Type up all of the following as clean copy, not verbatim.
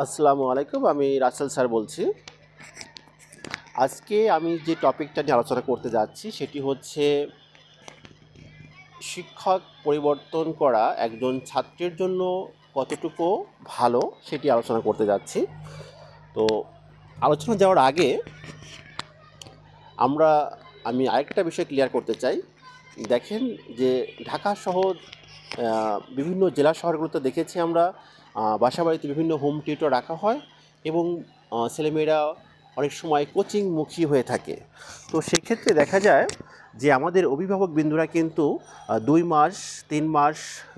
আসসালামু আলাইকুম। আমি রাসেল স্যার বলছি। আজকে আমি যে টপিকটা নিয়ে আলোচনা করতে যাচ্ছি সেটি হচ্ছে শিক্ষক পরিবর্তন করা একজন ছাত্রের জন্য কতটুকু ভালো সেটি আলোচনা করতে যাচ্ছি। তো আলোচনা যাওয়ার আগে আমি আরেকটা বিষয় ক্লিয়ার করতে চাই। দেখেন যে ঢাকা সহ বিভিন্ন জেলা শহরগুলোতে দেখেছি আমরা বাসাবাড়িতে বিভিন্ন হোম টিউটর রাখা হয় এবং ছেলেমেয়েরা অনেক সময় কোচিংমুখী হয়ে থাকে। তো সেক্ষেত্রে দেখা যায় যে আমাদের অভিভাবক বিন্দুরা কিন্তু ২ মাস ৩ মাস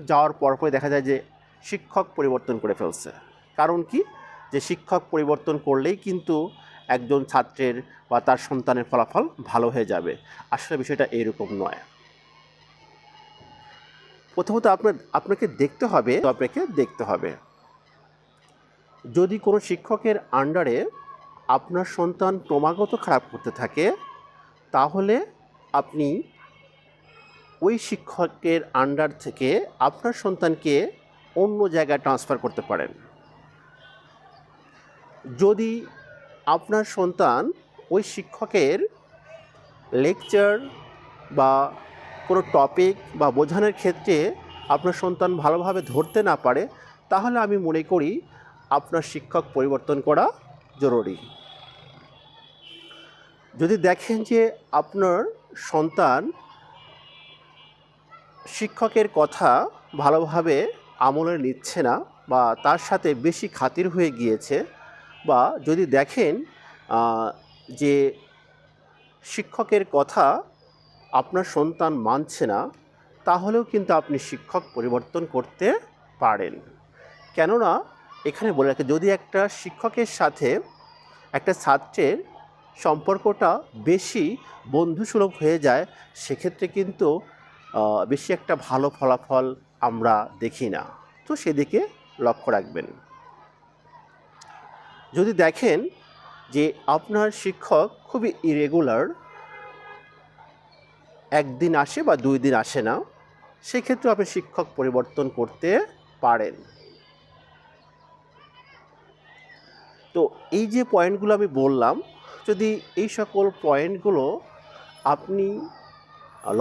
যাওয়ার পরপরই দেখা যায় যে শিক্ষক পরিবর্তন করে ফেলছে। কারণ কি? যে শিক্ষক পরিবর্তন করলেই কিন্তু একজন ছাত্রের বা তার সন্তানের ফলাফল ভালো হয়ে যাবে। আসলে বিষয়টা এরকম নয়। প্রথমত আপনাকে দেখতে হবে যদি কোনো শিক্ষকের আন্ডারে আপনার সন্তান ক্রমাগত খারাপ করতে থাকে, তাহলে আপনি ওই শিক্ষকের আন্ডার থেকে আপনার সন্তানকে অন্য জায়গায় ট্রান্সফার করতে পারেন। যদি আপনার সন্তান ওই শিক্ষকের লেকচার বা কোনো টপিক বা বোঝানোর ক্ষেত্রে আপনার সন্তান ভালোভাবে ধরতে না পারে, তাহলে আমি মনে করি আপনার শিক্ষক পরিবর্তন করা জরুরি। যদি দেখেন যে আপনার সন্তান শিক্ষকের কথা ভালোভাবে আমলে নিচ্ছে না বা তার সাথে বেশি খাতির হয়ে গিয়েছে, বা যদি দেখেন যে শিক্ষকের কথা আপনার সন্তান মানছে না, তাহলেও কিন্তু আপনি শিক্ষক পরিবর্তন করতে পারেন। কেননা এখানে বলে রাখি, যদি একটা শিক্ষকের সাথে একটা ছাত্রের সম্পর্কটা বেশি বন্ধুসুলভ হয়ে যায়, সেক্ষেত্রে কিন্তু বেশি একটা ভালো ফলাফল আমরা দেখি না। তো সেদিকে লক্ষ্য রাখবেন। যদি দেখেন যে আপনার শিক্ষক খুবই ইরেগুলার, একদিন আসে বা ২ দিন আসে না, সেক্ষেত্রে আপনি শিক্ষক পরিবর্তন করতে পারেন। তো এই যে পয়েন্টগুলো আমি বললাম, যদি এই সকল পয়েন্টগুলো আপনি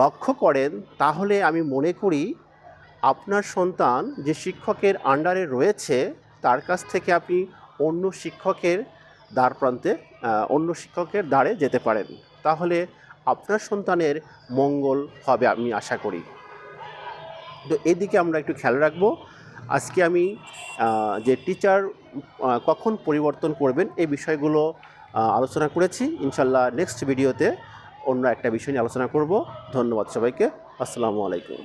লক্ষ্য করেন, তাহলে আমি মনে করি আপনার সন্তান যে শিক্ষকের আন্ডারে রয়েছে তার কাছ থেকে আপনি অন্য শিক্ষকের অন্য শিক্ষকের দ্বারে যেতে পারেন। তাহলে আপনার সন্তানের মঙ্গল হবে আমি আশা করি। তো এদিকে আমরা একটু খেয়াল রাখবো। আজকে আমি যে টিচার কখন পরিবর্তন করবেন এই বিষয়গুলো আলোচনা করেছি। ইনশাল্লাহ নেক্সট ভিডিওতে অন্য একটা বিষয় নিয়ে আলোচনা করব। ধন্যবাদ সবাইকে। আসসালামু আলাইকুম।